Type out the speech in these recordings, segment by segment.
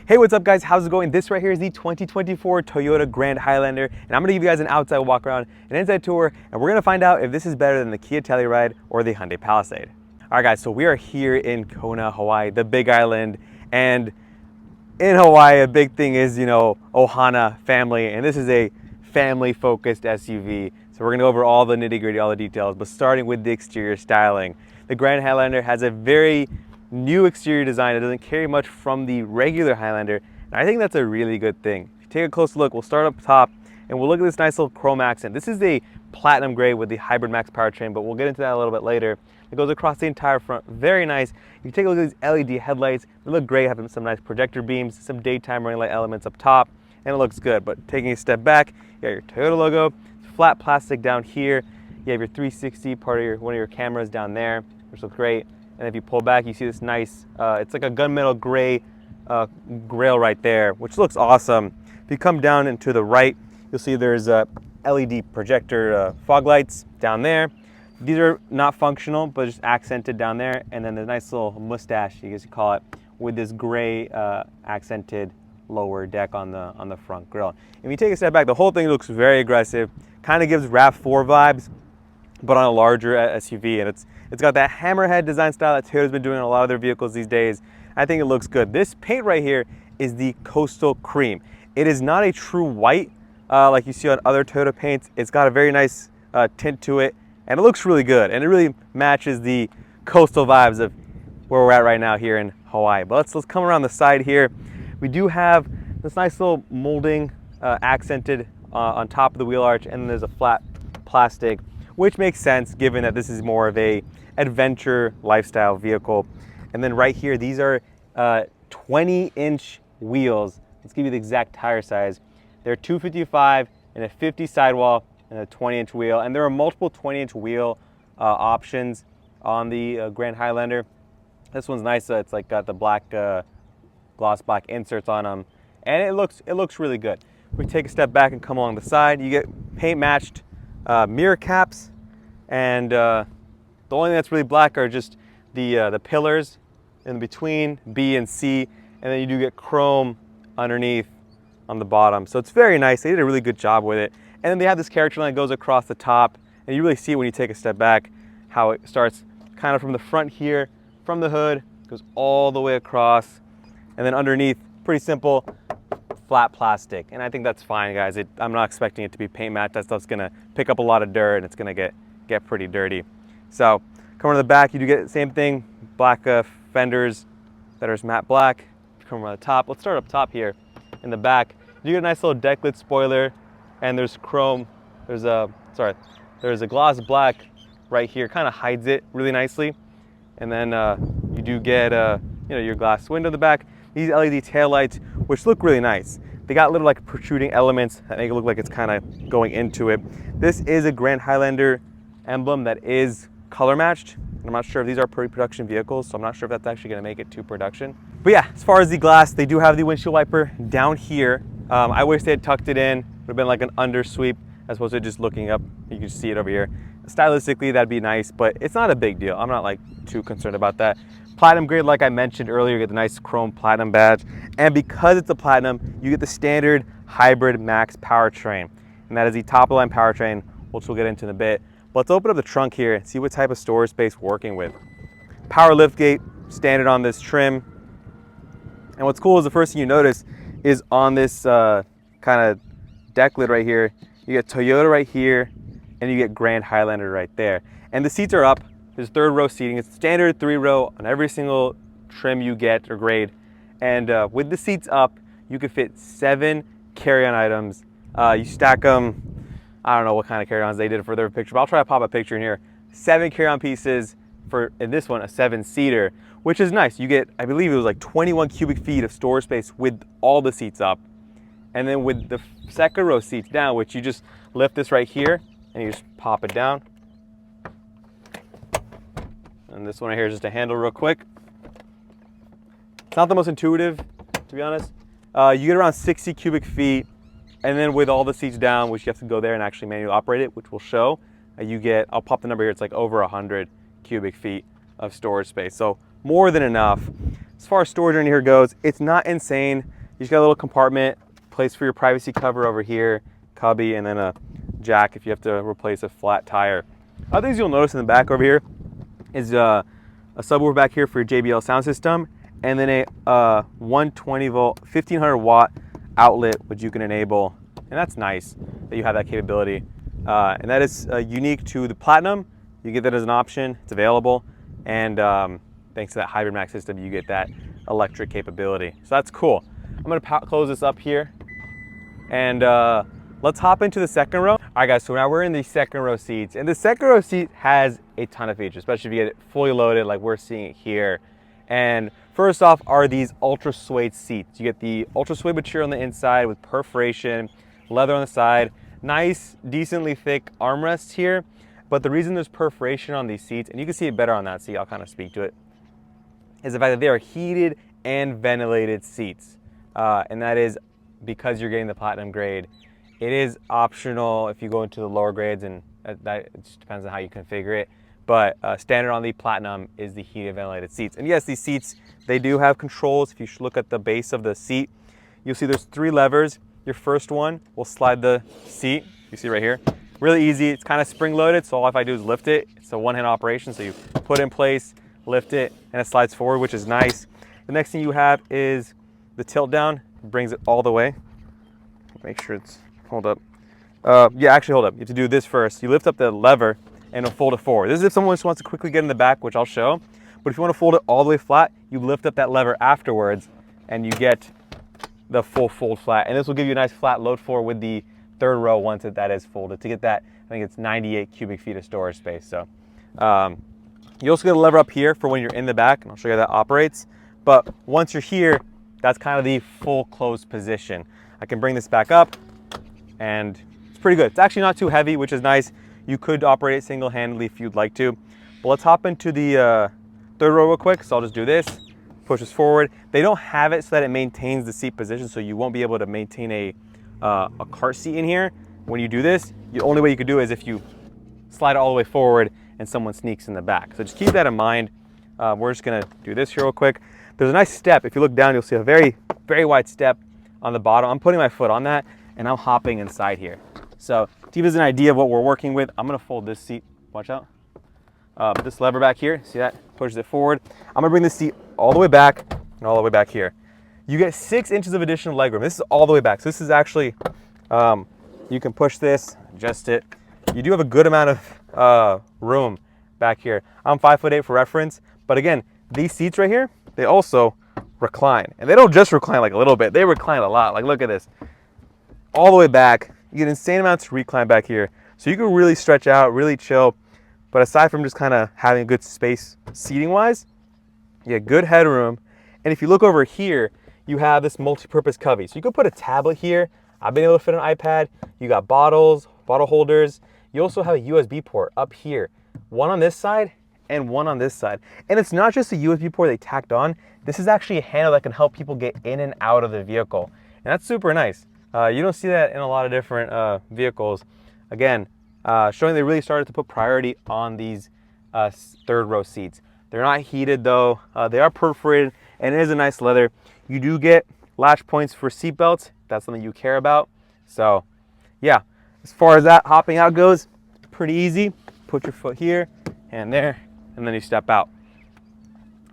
Hey, what's up guys? How's it going? This right here is the 2024 Toyota Grand Highlander, and I'm gonna give you guys an outside walk around, an inside tour, and we're gonna find out if this is better than the Kia Telluride or the Hyundai Palisade. All right guys, so we are here in Kona, Hawaii, the Big Island, and in Hawaii, a big thing is, Ohana family, and this is a family-focused SUV. So we're gonna go over all the nitty-gritty, all the details, but starting with the exterior styling. The Grand Highlander has a very new exterior design. It doesn't carry much from the regular Highlander, and I think that's a really good thing. If you take a close look, we'll start up top, and we'll look at this nice little chrome accent. This is a platinum gray with the Hybrid Max powertrain, but we'll get into that a little bit later. It goes across the entire front, very nice. You take a look at these LED headlights, they look great, having some nice projector beams, some daytime running light elements up top, and it looks good. But taking a step back, you got your Toyota logo, flat plastic down here, you have your 360 part of one of your cameras down there, which looks great. And if you pull back, you see this nice, it's like a gunmetal gray grille right there, which looks awesome. If you come down and to the right, you'll see there's LED projector fog lights down there. These are not functional, but just accented down there. And then the nice little mustache, you guess you call it, with this gray accented lower deck on the front grille. If you take a step back, the whole thing looks very aggressive. Kind of gives RAV4 vibes, but on a larger SUV, and it's got that hammerhead design style that Toyota's been doing on a lot of their vehicles these days. I think it looks good. This paint right here is the Coastal Cream. It is not a true white like you see on other Toyota paints. It's got a very nice tint to it, and it looks really good, and it really matches the coastal vibes of where we're at right now here in Hawaii. But let's come around the side here. We do have this nice little molding accented on top of the wheel arch, and then there's a flat plastic, which makes sense given that this is more of a adventure lifestyle vehicle. And then right here, these are 20-inch wheels. Let's give you the exact tire size. They're 255 and a 50 sidewall and a 20-inch wheel. And there are multiple 20-inch wheel options on the Grand Highlander. This one's nice. It's like got the black gloss black inserts on them, and it looks really good. If we take a step back and come along the side, you get paint matched mirror caps, and the only thing that's really black are just the pillars in between B and C, and then you do get chrome underneath on the bottom. So it's very nice. They did a really good job with it. And then they have this character line that goes across the top, and you really see when you take a step back how it starts kind of from the front here, from the hood, goes all the way across, and then underneath, pretty simple, flat plastic. And I think that's fine, guys. I'm not expecting it to be paint matte. That stuff's gonna pick up a lot of dirt, and it's gonna get pretty dirty. So coming to the back, you do get the same thing, black fenders that are matte black. Come around the top, let's start up top here. In the back, you get a nice little deck lid spoiler, and there's chrome, there's a gloss black right here, kind of hides it really nicely. And then you do get your glass window in the back, these LED taillights, which look really nice. They got little like protruding elements that make it look like it's kind of going into it. This is a Grand Highlander emblem that is color matched. I'm not sure if these are pre-production vehicles, so I'm not sure if that's actually going to make it to production. But yeah, as far as the glass, they do have the windshield wiper down here. I wish they had tucked it in. It would have been like an under sweep as opposed to just looking up. You can see it over here. Stylistically, that'd be nice, but it's not a big deal. I'm not like too concerned about that. Platinum grade, like I mentioned earlier, you get the nice chrome platinum badge. And because it's a platinum, you get the standard Hybrid Max powertrain. And that is the top of the line powertrain, which we'll get into in a bit. But let's open up the trunk here and see what type of storage space we're working with. Power liftgate, standard on this trim. And what's cool is the first thing you notice is on this kind of deck lid right here, you get Toyota right here, and you get Grand Highlander right there. And the seats are up. There's third row seating. It's standard 3-row on every single trim you get or grade. And with the seats up, you can fit 7 carry-on items. You stack them, I don't know what kind of carry-ons they did for their picture, but I'll try to pop a picture in here. 7 carry-on pieces for, in this one, a 7-seater, which is nice. You get, I believe it was like 21 cubic feet of storage space with all the seats up. And then with the second row seats down, which you just lift this right here, and you just pop it down. And this one right here is just a handle real quick. It's not the most intuitive, to be honest. You get around 60 cubic feet, and then with all the seats down, which you have to go there and actually manually operate it, which we'll show, you get, I'll pop the number here, it's like over 100 cubic feet of storage space. So more than enough. As far as storage in here goes, it's not insane. You just got a little compartment, place for your privacy cover over here, cubby, and then a jack if you have to replace a flat tire. Other things you'll notice in the back over here is a subwoofer back here for your JBL sound system, and then a 120 volt, 1500 watt outlet, which you can enable. And that's nice that you have that capability. And that is unique to the Platinum. You get that as an option, it's available. And thanks to that Hybrid Max system, you get that electric capability. So that's cool. I'm gonna close this up here, and let's hop into the second row. All right guys, so now we're in the second row seats, and the second row seat has a ton of features, especially if you get it fully loaded like we're seeing it here. And first off are these ultra suede seats. You get the ultra suede material on the inside with perforation, leather on the side, nice, decently thick armrests here. But the reason there's perforation on these seats, and you can see it better on that seat, I'll kind of speak to it, is the fact that they are heated and ventilated seats. And that is because you're getting the Platinum grade. It is optional if you go into the lower grades, and that it just depends on how you configure it. But standard on the Platinum is the heated ventilated seats. And yes, these seats, they do have controls. If you look at the base of the seat, you'll see there's 3 levers. Your first one will slide the seat, you see right here. Really easy, it's kind of spring loaded, so all I do is lift it. It's a one-hand operation, so you put it in place, lift it, and it slides forward, which is nice. The next thing you have is the tilt down. It brings it all the way. Make sure it's, hold up. Yeah, actually hold up. You have to do this first. You lift up the lever and it'll fold it forward. This is if someone just wants to quickly get in the back, which I'll show. But if you want to fold it all the way flat, you lift up that lever afterwards and you get the full fold flat. And this will give you a nice flat load floor with the third row once that is folded. To get that, I think it's 98 cubic feet of storage space. So you also get a lever up here for when you're in the back, and I'll show you how that operates. But once you're here, that's kind of the full closed position. I can bring this back up, and it's pretty good. It's actually not too heavy, which is nice. You could operate it single-handedly if you'd like to. But let's hop into the third row real quick. So I'll just do this, push this forward. They don't have it so that it maintains the seat position, so you won't be able to maintain a car seat in here. When you do this, the only way you could do it is if you slide it all the way forward and someone sneaks in the back. So just keep that in mind. We're just gonna do this here real quick. There's a nice step. If you look down, you'll see a very, very wide step on the bottom. I'm putting my foot on that and I'm hopping inside here. So to give us an idea of what we're working with, I'm gonna fold this seat, watch out. This lever back here, see that? Pushes it forward. I'm gonna bring this seat all the way back and all the way back here. You get 6 inches of additional legroom. This is all the way back. So this is actually, you can push this, adjust it. You do have a good amount of room back here. I'm 5'8" for reference, but again, these seats right here, they also recline. And they don't just recline like a little bit, they recline a lot. Like look at this. All the way back, you get insane amounts of recline back here. So you can really stretch out, really chill. But aside from just kind of having a good space seating wise, you get good headroom. And if you look over here, you have this multi-purpose cubby. So you could put a tablet here. I've been able to fit an iPad. You got bottles, bottle holders. You also have a USB port up here. One on this side and one on this side. And it's not just a USB port they tacked on. This is actually a handle that can help people get in and out of the vehicle. And that's super nice. You don't see that in a lot of different vehicles. Again, showing they really started to put priority on these third row seats. They're not heated though. They are perforated and it is a nice leather. You do get latch points for seat belts. That's something you care about. So yeah, as far as that hopping out goes, pretty easy. Put your foot here and there, and then you step out.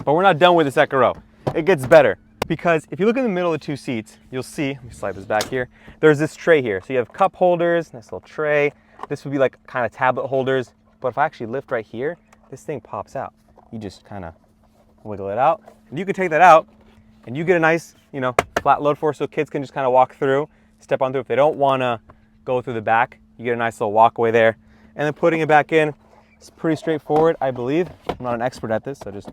But we're not done with the second row. It gets better, because if you look in the middle of the 2 seats, you'll see, let me slide this back here, there's this tray here. So you have cup holders, nice little tray. This would be like kind of tablet holders. But if I actually lift right here, this thing pops out. You just kind of wiggle it out, and you can take that out, and you get a nice, you know, flat load floor, so kids can just kind of walk through, step on through. If they don't want to go through the back, you get a nice little walkway there. And then putting it back in, it's pretty straightforward, I believe. I'm not an expert at this, so just,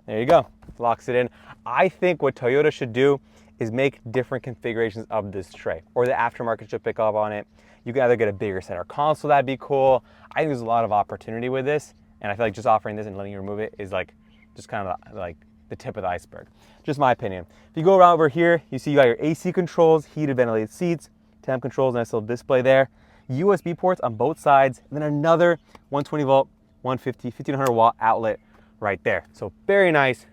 there you go, locks it in. I think what Toyota should do is make different configurations of this tray, or the aftermarket should pick up on it. You can either get a bigger center console, that'd be cool. I think there's a lot of opportunity with this, and I feel like just offering this and letting you remove it is like, just kind of like the tip of the iceberg. Just my opinion. If you go around over here, you see you got your AC controls, heated ventilated seats, temp controls, nice little display there. USB ports on both sides, and then another 120 volt, 150, 1500 watt outlet right there. So very nice,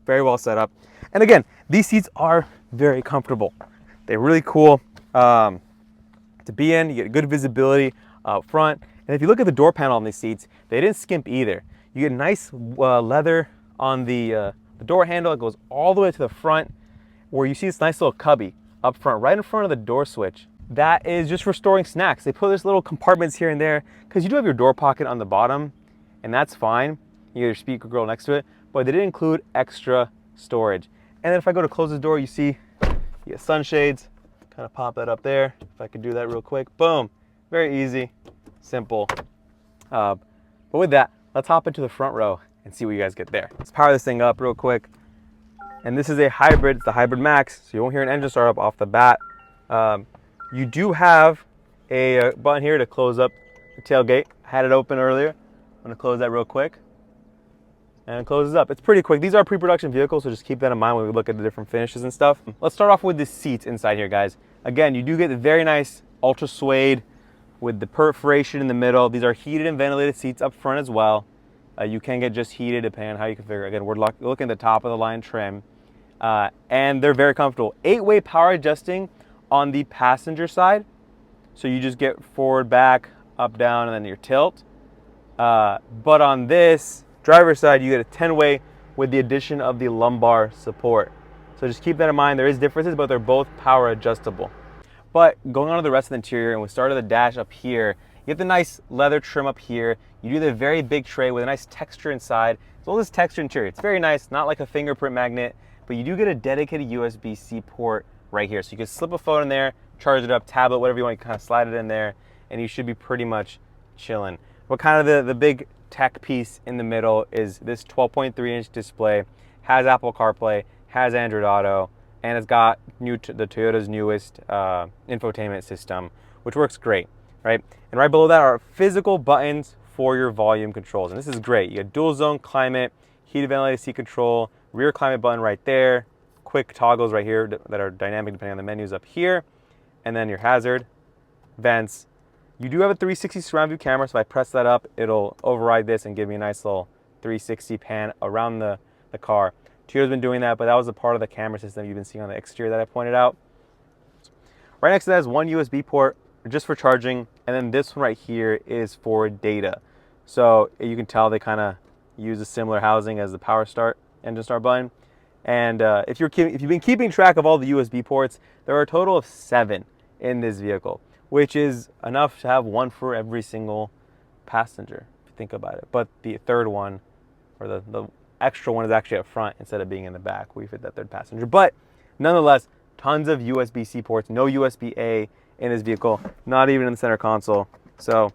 very well set up. And again, these seats are very comfortable. They're really cool to be in. You get good visibility up front. And if you look at the door panel on these seats, they didn't skimp either. You get nice leather on the door handle. It goes all the way to the front, where you see this nice little cubby up front, right in front of the door switch. That is just for storing snacks. They put these little compartments here and there, because you do have your door pocket on the bottom, and that's fine. You get your speaker grill next to it, but they did include extra storage. And then if I go to close the door, you see you get sunshades. Kind of pop that up there. If I could do that real quick, boom. Very easy, simple. But with that, let's hop into the front row and see what you guys get there. Let's power this thing up real quick. And this is a hybrid, it's the Hybrid Max, so you won't hear an engine start up off the bat. You do have a button here to close up the tailgate. I had it open earlier. I'm gonna close that real quick. And it closes up. It's pretty quick. These are pre-production vehicles, so just keep that in mind when we look at the different finishes and stuff. Let's start off with the seats inside here, guys. Again, you do get the very nice ultra suede with the perforation in the middle. These are heated and ventilated seats up front as well. You can get just heated depending on how you configure. Again, we're looking at the top of the line trim. And they're very comfortable. 8-way power adjusting on the passenger side. So you just get forward, back, up, down, and then your tilt. But on this driver's side, you get a 10-way with the addition of the lumbar support. So just keep that in mind. There is differences, but they're both power adjustable. But going on to the rest of the interior, and we start at the dash up here, you get the nice leather trim up here. You do the very big tray with a nice texture inside. So all this texture interior, it's very nice, not like a fingerprint magnet, but you do get a dedicated USB-C port right here. So you can slip a phone in there, charge it up, tablet, whatever you want, you kind of slide it in there, and you should be pretty much chilling. But kind of the big tech piece in the middle is this 12.3-inch display, has Apple CarPlay, has Android Auto, and it's got the Toyota's newest infotainment system, which works great, right? And right below that are physical buttons for your volume controls. And this is great. You get dual zone climate, heated ventilated seat control, rear climate button right there, quick toggles right here that are dynamic depending on the menus up here, and then your hazard, vents. You do have a 360 surround view camera, so if I press that up, it'll override this and give me a nice little 360 pan around the car. Toyota's been doing that, but that was a part of the camera system you've been seeing on the exterior that I pointed out. Right next to that is one USB port just for charging, and then this one right here is for data. So you can tell they kind of use a similar housing as the power start, engine start button. And if you've been keeping track of all the USB ports, there are a total of 7 in this vehicle, which is enough to have one for every single passenger, if you think about it. But the third one, or the extra one, is actually up front instead of being in the back where you fit that third passenger. But nonetheless, tons of USB-C ports, no USB-A in this vehicle, not even in the center console. So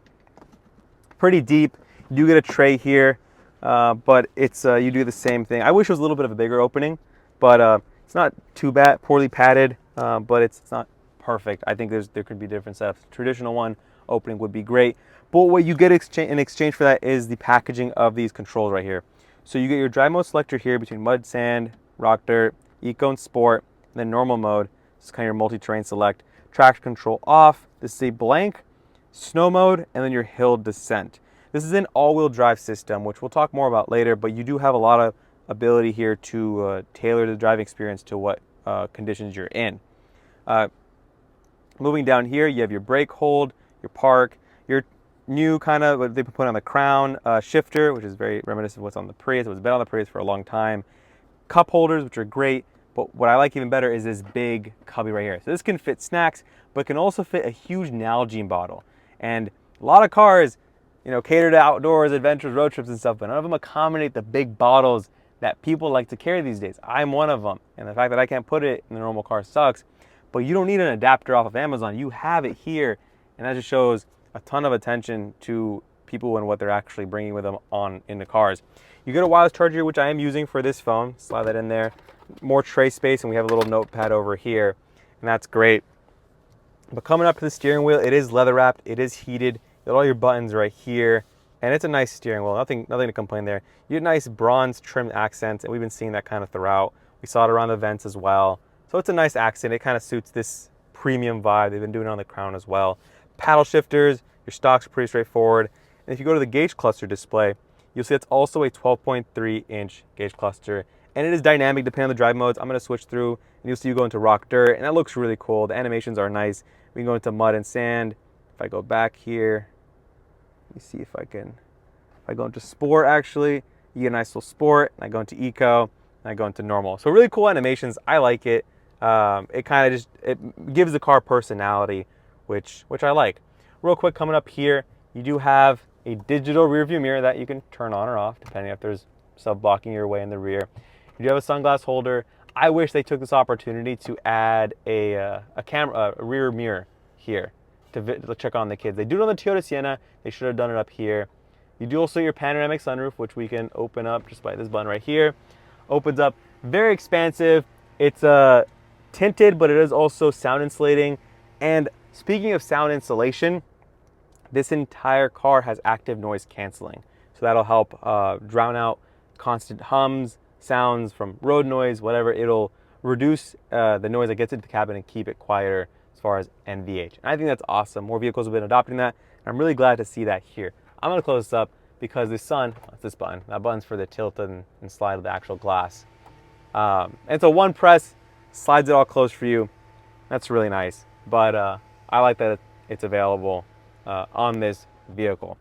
pretty deep. You do get a tray here, but it's you do the same thing. I wish it was a little bit of a bigger opening, but it's not too bad, poorly padded, but it's not perfect. I think there could be different setups. Traditional one opening would be great, but what you get in exchange for that is the packaging of these controls right here. So you get your drive mode selector here between mud, sand, rock, dirt, eco, and sport, and then normal mode. This is kind of your multi-terrain select. Traction control off. This is a blank, snow mode, and then your hill descent. This is an all-wheel drive system, which we'll talk more about later, but you do have a lot of ability here to tailor the driving experience to what conditions you're in. Moving down here, you have your brake hold, your park, your new kind of what they put on the crown shifter, which is very reminiscent of what's on the Prius. It was been on the Prius for a long time. Cup holders, which are great, but what I like even better is this big cubby right here. So this can fit snacks, but can also fit a huge Nalgene bottle. And a lot of cars, you know, cater to outdoors, adventures, road trips and stuff, but none of them accommodate the big bottles that people like to carry these days. I'm one of them, and the fact that I can't put it in the normal car sucks. But you don't need an adapter off of Amazon. You have it here, and that just shows a ton of attention to people and what they're actually bringing with them in the cars. You get a wireless charger, which I am using for this phone. Slide that in there. More tray space, and we have a little notepad over here, and that's great. But coming up to the steering wheel, it is leather wrapped. It is heated. You got all your buttons right here, and it's a nice steering wheel. Nothing to complain there. You get nice bronze trim accents, and we've been seeing that kind of throughout. We saw it around the vents as well. So it's a nice accent. It kind of suits this premium vibe. They've been doing it on the crown as well. Paddle shifters, your stocks are pretty straightforward. And if you go to the gauge cluster display, you'll see it's also a 12.3-inch gauge cluster. and it is dynamic depending on the drive modes. I'm going to switch through, and you'll see you go into rock dirt, and that looks really cool. The animations are nice. We can go into mud and sand. If I go back here, let me see if I can, if I go into sport actually, you get a nice little sport, and I go into eco, and I go into normal. So really cool animations. I like it. It kind of just, it gives the car personality, which I like. Real quick, coming up here, you do have a digital rear view mirror that you can turn on or off depending if there's stuff blocking your way in the rear. You do have a sunglass holder. I wish they took this opportunity to add a rear mirror here to check on the kids. They do it on the Toyota Sienna. They should have done it up here. You do also your panoramic sunroof, which we can open up just by this button right here. Opens up, very expansive. It's tinted, but it is also sound insulating. And speaking of sound insulation, this entire car has active noise canceling. So that'll help drown out constant hums, sounds from road noise, whatever. It'll reduce the noise that gets into the cabin and keep it quieter as far as NVH. And I think that's awesome. More vehicles have been adopting that. And I'm really glad to see that here. I'm gonna close this up because the sun, that's this button. That button's for the tilt and slide of the actual glass. And so one press slides it all closed for you. That's really nice. But I like that it's available on this vehicle.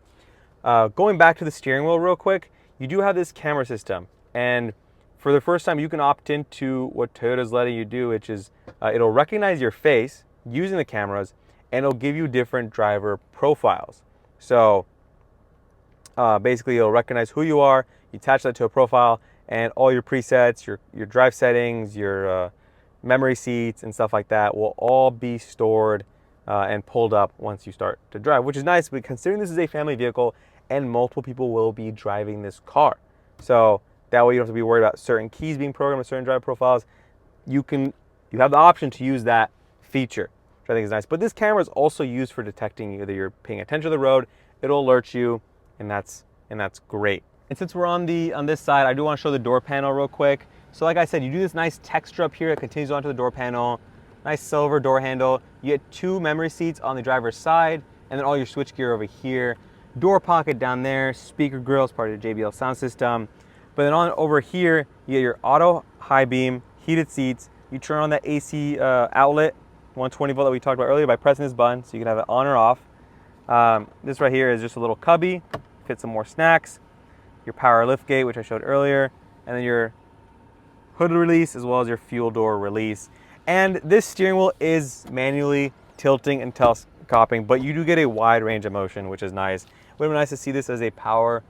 Going back to the steering wheel real quick, you do have this camera system. And for the first time, you can opt into what Toyota's letting you do, which is it'll recognize your face using the cameras, and it'll give you different driver profiles. So basically, it'll recognize who you are, you attach that to a profile, and all your presets, your drive settings, your memory seats, and stuff like that will all be stored and pulled up once you start to drive, which is nice, but considering this is a family vehicle and multiple people will be driving this car. So that way you don't have to be worried about certain keys being programmed with certain driver profiles. You have the option to use that feature, which I think is nice. But this camera is also used for detecting either you're paying attention to the road, it'll alert you, and that's great. And since we're on this side, I do want to show the door panel real quick. So like I said, you do this nice texture up here that continues onto the door panel. Nice silver door handle. You get 2 memory seats on the driver's side, and then all your switch gear over here. Door pocket down there, speaker grill as part of your JBL sound system. But then on over here, you get your auto high beam, heated seats. You turn on that AC outlet, 120 volt that we talked about earlier by pressing this button, so you can have it on or off. This right here is just a little cubby, fit some more snacks. Your power lift gate, which I showed earlier, and then your hood release as well as your fuel door release. And this steering wheel is manually tilting and telescoping, but you do get a wide range of motion, which is nice. It would have been nice to see this as a power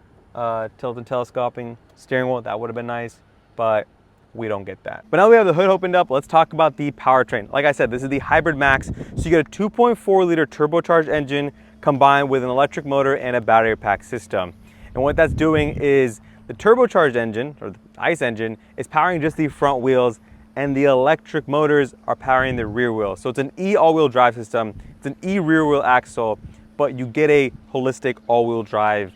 tilt and telescoping steering wheel. That would have been nice, but we don't get that. But now we have the hood opened up, let's talk about the powertrain. Like I said, this is the Hybrid Max. So you get a 2.4 liter turbocharged engine combined with an electric motor and a battery pack system. And what that's doing is the turbocharged engine, or the ICE engine, is powering just the front wheels, and the electric motors are powering the rear wheels. So it's an E all-wheel drive system, it's an E rear wheel axle, but you get a holistic all-wheel drive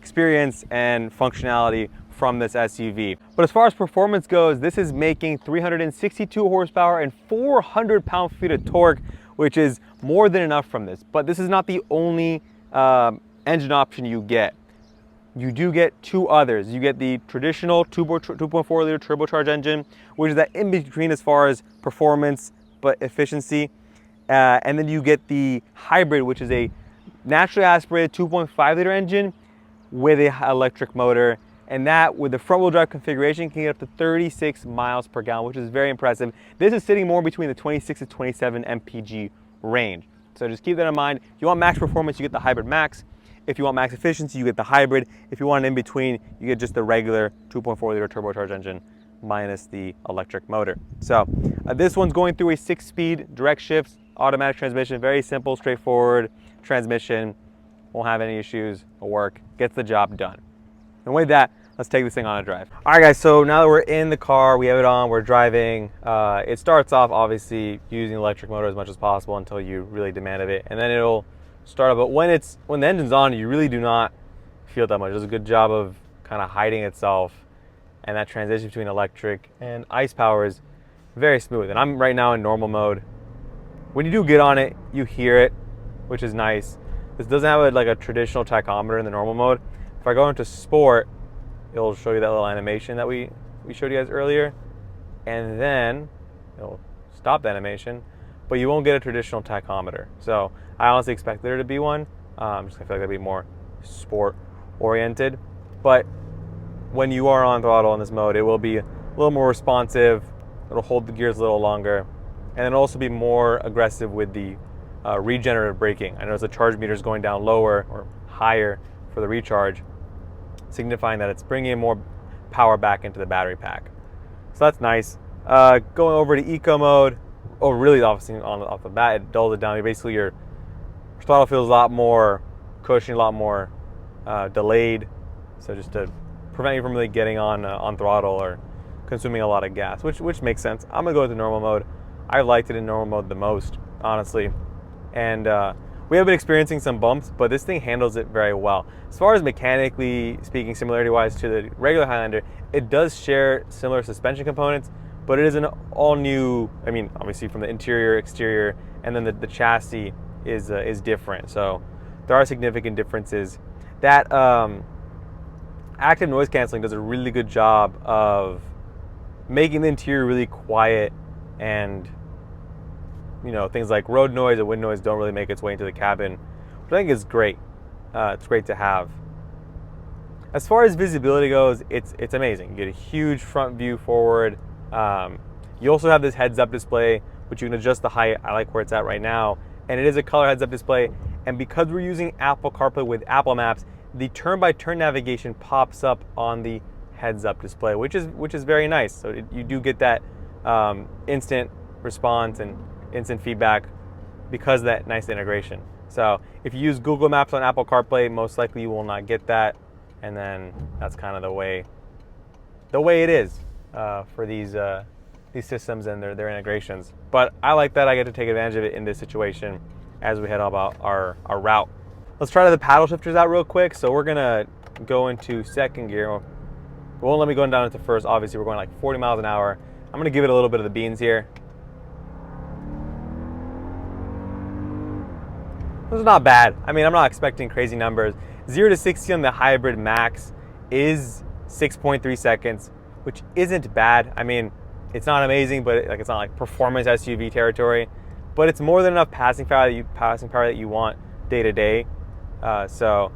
experience and functionality from this SUV. But as far as performance goes, this is making 362 horsepower and 400 pound-feet of torque, which is more than enough from this. But this is not the only engine option you get. You do get 2 others. You get the traditional 2.4 liter turbocharged engine, which is that in between as far as performance but efficiency. And then you get the hybrid, which is a naturally aspirated 2.5 liter engine with an electric motor. And that, with the front wheel drive configuration, can get up to 36 miles per gallon, which is very impressive. This is sitting more between the 26 to 27 mpg range. So just keep that in mind. If you want max performance, you get the Hybrid Max. If you want max efficiency, you get the hybrid. If you want an in-between, you get just the regular 2.4 liter turbocharged engine minus the electric motor. So this one's going through a 6-speed direct shift automatic transmission. Very simple, straightforward transmission. Won't have any issues. It'll work. Gets the job done. And with that, let's take this thing on a drive. All right, guys, so now that we're in the car, we have it on, we're driving. It starts off, obviously, using the electric motor as much as possible until you really demand of it. And then it'll start up, but when the engine's on, you really do not feel that much. It does a good job of kind of hiding itself, and that transition between electric and ICE power is very smooth. And I'm right now in normal mode. When you do get on it, you hear it, which is nice. This doesn't have like a traditional tachometer in the normal mode. If I go into sport, it'll show you that little animation that we we showed you guys earlier, and then it'll stop the animation, but you won't get a traditional tachometer. So I honestly expect there to be one. Just I feel like that'd be more sport oriented. But when you are on throttle in this mode, it will be a little more responsive. It'll hold the gears a little longer, and it'll also be more aggressive with the regenerative braking. I notice the charge meter is going down lower or higher for the recharge, signifying that it's bringing in more power back into the battery pack. So that's nice. Going over to eco mode, really obviously off the bat, it dulls it down. Basically, your throttle feels a lot more cushiony, a lot more delayed. So just to prevent you from really getting on throttle or consuming a lot of gas, which makes sense. I'm gonna go with the normal mode. I liked it in normal mode the most, honestly. And we have been experiencing some bumps, but this thing handles it very well. As far as mechanically speaking, similarity-wise to the regular Highlander, it does share similar suspension components, but it is an all-new, I mean, obviously from the interior, exterior, and then the chassis is different. So there are significant differences. That active noise canceling does a really good job of making the interior really quiet, and things like road noise and wind noise don't really make its way into the cabin, which I think is great. It's great to have. As far as visibility goes, it's amazing. You get a huge front view forward. You also have this heads-up display, which you can adjust the height. I like where it's at right now, and it is a color heads-up display. And because we're using Apple CarPlay with Apple Maps, the turn-by-turn navigation pops up on the heads-up display, which is very nice. So you do get that instant response and instant feedback because of that nice integration. So if you use Google Maps on Apple CarPlay, most likely you will not get that, and then that's kind of the way it is for these systems and their integrations. But I like that I get to take advantage of it in this situation as we head about our route. Let's try the paddle shifters out real quick. So we're gonna go into second gear. It won't let me go down into first. Obviously, we're going like 40 miles an hour. I'm gonna give it a little bit of the beans here. This is not bad. I mean, I'm not expecting crazy numbers. 0 to 60 on the hybrid max is 6.3 seconds, which isn't bad. I mean, it's not amazing, but it's not like performance SUV territory, but it's more than enough passing power that you want day to day. So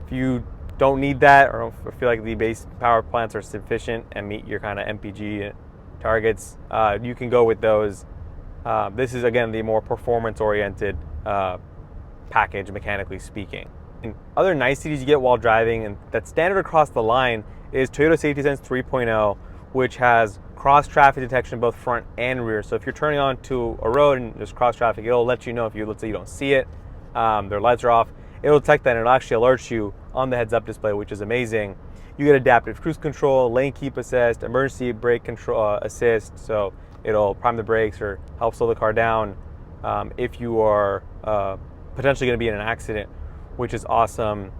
if you don't need that, or feel like the base power plants are sufficient and meet your kind of MPG targets, you can go with those. This is, again, the more performance-oriented package, mechanically speaking. And other niceties you get while driving, and that's standard across the line, is Toyota Safety Sense 3.0, which has cross-traffic detection both front and rear. So if you're turning onto a road and there's cross-traffic, it'll let you know if let's say you don't see it, their lights are off, it'll detect that and it'll actually alert you on the heads-up display, which is amazing. You get adaptive cruise control, lane keep assist, emergency brake control assist, so it'll prime the brakes or help slow the car down if you are potentially going to be in an accident, which is awesome.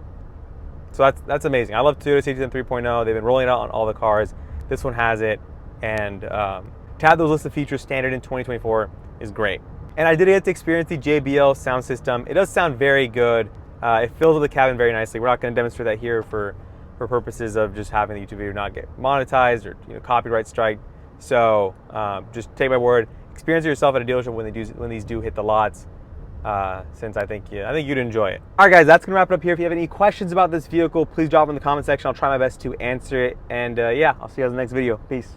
So that's amazing. I love Toyota Safety Sense 3.0. They've been rolling it out on all the cars. This one has it, and to have those list of features standard in 2024 is great. And I did get to experience the JBL sound system. It does sound very good. It fills up the cabin very nicely. We're not going to demonstrate that here for purposes of just having the YouTube video not get monetized or copyright strike. So just take my word, experience it yourself at a dealership when these do hit the lots. Since I think you'd enjoy it. All right, guys, that's gonna wrap it up here. If you have any questions about this vehicle, please drop them in the comment section. I'll try my best to answer it. And yeah, I'll see you guys in the next video. Peace.